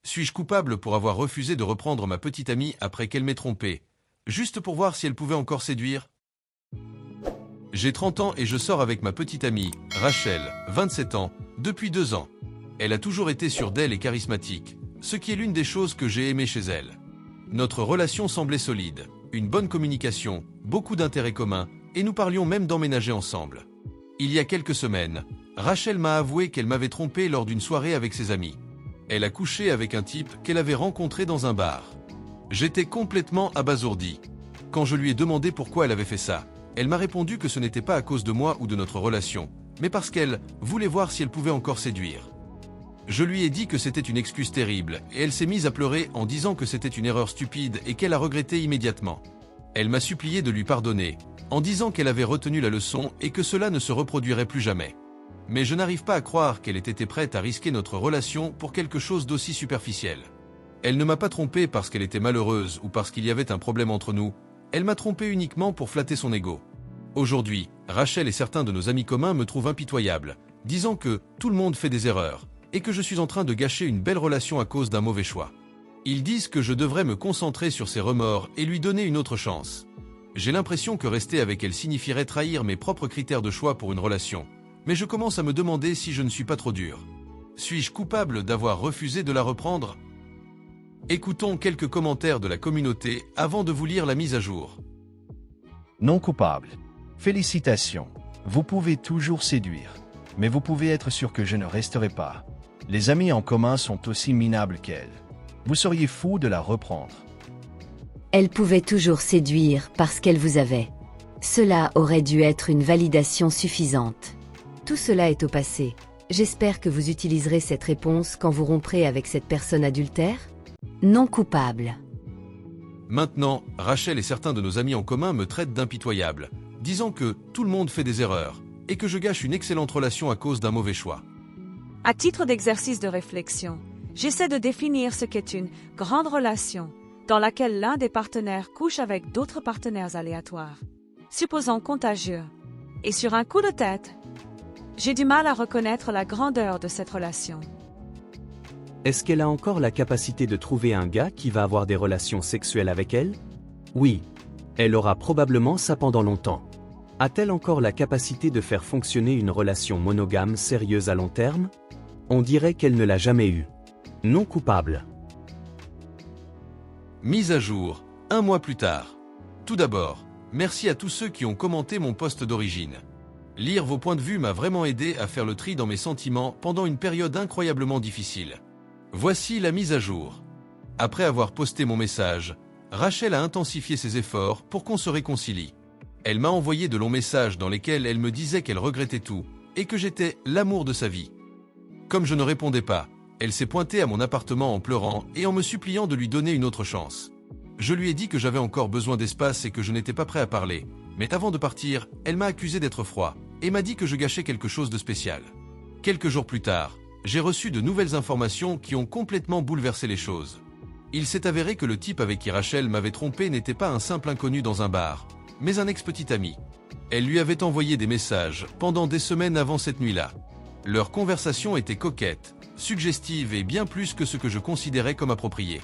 Suis-je coupable pour avoir refusé de reprendre ma petite amie après qu'elle m'ait trompé, juste pour voir si elle pouvait encore séduire? J'ai 30 ans et je sors avec ma petite amie, Rachel, 27 ans, depuis 2 ans. Elle a toujours été sûre d'elle et charismatique, ce qui est l'une des choses que j'ai aimées chez elle. Notre relation semblait solide, une bonne communication, beaucoup d'intérêts communs, et nous parlions même d'emménager ensemble. Il y a quelques semaines, Rachel m'a avoué qu'elle m'avait trompé lors d'une soirée avec ses amis. Elle a couché avec un type qu'elle avait rencontré dans un bar. J'étais complètement abasourdi. Quand je lui ai demandé pourquoi elle avait fait ça, elle m'a répondu que ce n'était pas à cause de moi ou de notre relation, mais parce qu'elle voulait voir si elle pouvait encore séduire. Je lui ai dit que c'était une excuse terrible, et elle s'est mise à pleurer en disant que c'était une erreur stupide et qu'elle a regretté immédiatement. Elle m'a supplié de lui pardonner, en disant qu'elle avait retenu la leçon et que cela ne se reproduirait plus jamais. Mais je n'arrive pas à croire qu'elle ait été prête à risquer notre relation pour quelque chose d'aussi superficiel. Elle ne m'a pas trompé parce qu'elle était malheureuse ou parce qu'il y avait un problème entre nous, elle m'a trompé uniquement pour flatter son ego. Aujourd'hui, Rachel et certains de nos amis communs me trouvent impitoyable, disant que tout le monde fait des erreurs, et que je suis en train de gâcher une belle relation à cause d'un mauvais choix. Ils disent que je devrais me concentrer sur ses remords et lui donner une autre chance. J'ai l'impression que rester avec elle signifierait trahir mes propres critères de choix pour une relation, mais je commence à me demander si je ne suis pas trop dur. Suis-je coupable d'avoir refusé de la reprendre? Écoutons quelques commentaires de la communauté avant de vous lire la mise à jour. Non coupable. Félicitations. Vous pouvez toujours séduire. Mais vous pouvez être sûr que je ne resterai pas. Les amis en commun sont aussi minables qu'elle. Vous seriez fou de la reprendre. Elle pouvait toujours séduire parce qu'elle vous avait. Cela aurait dû être une validation suffisante. Tout cela est au passé. J'espère que vous utiliserez cette réponse quand vous romprez avec cette personne adultère. Non coupable. Maintenant, Rachel et certains de nos amis en commun me traitent d'impitoyable, disant que tout le monde fait des erreurs, et que je gâche une excellente relation à cause d'un mauvais choix. À titre d'exercice de réflexion, j'essaie de définir ce qu'est une grande relation, dans laquelle l'un des partenaires couche avec d'autres partenaires aléatoires, supposons contagieux. Et sur un coup de tête, j'ai du mal à reconnaître la grandeur de cette relation. Est-ce qu'elle a encore la capacité de trouver un gars qui va avoir des relations sexuelles avec elle? Oui. Elle aura probablement ça pendant longtemps. A-t-elle encore la capacité de faire fonctionner une relation monogame sérieuse à long terme? On dirait qu'elle ne l'a jamais eue. Non coupable. Mise à jour, 1 mois plus tard. Tout d'abord, merci à tous ceux qui ont commenté mon post d'origine. Lire vos points de vue m'a vraiment aidé à faire le tri dans mes sentiments pendant une période incroyablement difficile. Voici la mise à jour. Après avoir posté mon message, Rachel a intensifié ses efforts pour qu'on se réconcilie. Elle m'a envoyé de longs messages dans lesquels elle me disait qu'elle regrettait tout et que j'étais l'amour de sa vie. Comme je ne répondais pas, elle s'est pointée à mon appartement en pleurant et en me suppliant de lui donner une autre chance. Je lui ai dit que j'avais encore besoin d'espace et que je n'étais pas prêt à parler, mais avant de partir, elle m'a accusé d'être froid et m'a dit que je gâchais quelque chose de spécial. Quelques jours plus tard, j'ai reçu de nouvelles informations qui ont complètement bouleversé les choses. Il s'est avéré que le type avec qui Rachel m'avait trompé n'était pas un simple inconnu dans un bar, mais un ex-petit ami. Elle lui avait envoyé des messages pendant des semaines avant cette nuit-là. Leur conversation était coquette, suggestive et bien plus que ce que je considérais comme approprié.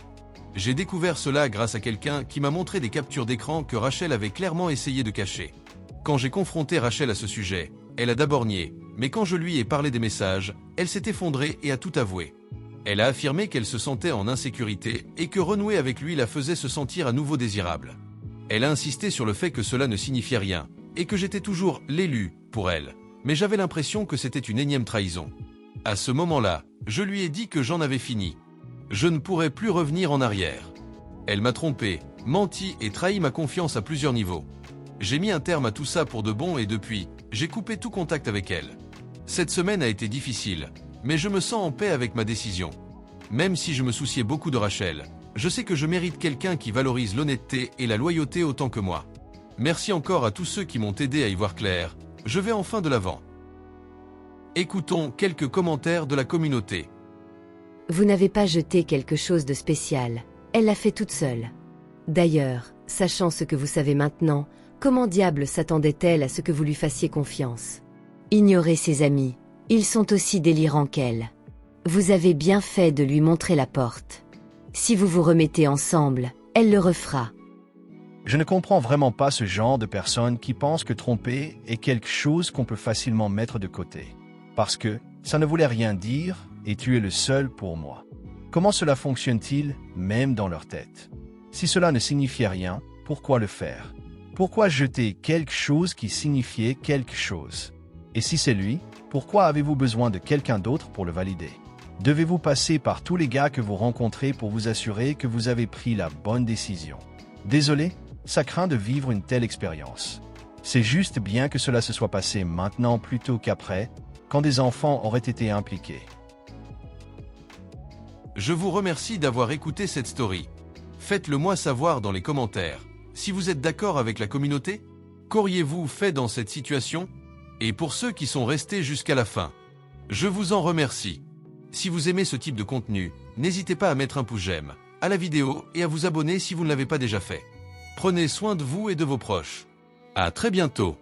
J'ai découvert cela grâce à quelqu'un qui m'a montré des captures d'écran que Rachel avait clairement essayé de cacher. Quand j'ai confronté Rachel à ce sujet, elle a d'abord nié, mais quand je lui ai parlé des messages, elle s'est effondrée et a tout avoué. Elle a affirmé qu'elle se sentait en insécurité et que renouer avec lui la faisait se sentir à nouveau désirable. Elle a insisté sur le fait que cela ne signifiait rien, et que j'étais toujours l'élu pour elle, mais j'avais l'impression que c'était une énième trahison. À ce moment-là, je lui ai dit que j'en avais fini. Je ne pourrais plus revenir en arrière. Elle m'a trompé, menti et trahi ma confiance à plusieurs niveaux. J'ai mis un terme à tout ça pour de bon et depuis, j'ai coupé tout contact avec elle. Cette semaine a été difficile, mais je me sens en paix avec ma décision. Même si je me souciais beaucoup de Rachel, je sais que je mérite quelqu'un qui valorise l'honnêteté et la loyauté autant que moi. Merci encore à tous ceux qui m'ont aidé à y voir clair. Je vais enfin de l'avant. Écoutons quelques commentaires de la communauté. Vous n'avez pas jeté quelque chose de spécial. Elle l'a fait toute seule. D'ailleurs, sachant ce que vous savez maintenant, comment diable s'attendait-elle à ce que vous lui fassiez confiance? Ignorez ses amis. Ils sont aussi délirants qu'elle. Vous avez bien fait de lui montrer la porte. Si vous vous remettez ensemble, elle le refera. Je ne comprends vraiment pas ce genre de personnes qui pensent que tromper est quelque chose qu'on peut facilement mettre de côté. Parce que ça ne voulait rien dire et tu es le seul pour moi. Comment cela fonctionne-t-il, même dans leur tête? Si cela ne signifiait rien, pourquoi le faire? Pourquoi jeter quelque chose qui signifiait quelque chose? Et si c'est lui, pourquoi avez-vous besoin de quelqu'un d'autre pour le valider? Devez-vous passer par tous les gars que vous rencontrez pour vous assurer que vous avez pris la bonne décision? Désolé, ça craint de vivre une telle expérience. C'est juste bien que cela se soit passé maintenant plutôt qu'après, quand des enfants auraient été impliqués. Je vous remercie d'avoir écouté cette story. Faites-le moi savoir dans les commentaires. Si vous êtes d'accord avec la communauté, qu'auriez-vous fait dans cette situation? Et pour ceux qui sont restés jusqu'à la fin, je vous en remercie. Si vous aimez ce type de contenu, n'hésitez pas à mettre un pouce j'aime à la vidéo et à vous abonner si vous ne l'avez pas déjà fait. Prenez soin de vous et de vos proches. À très bientôt.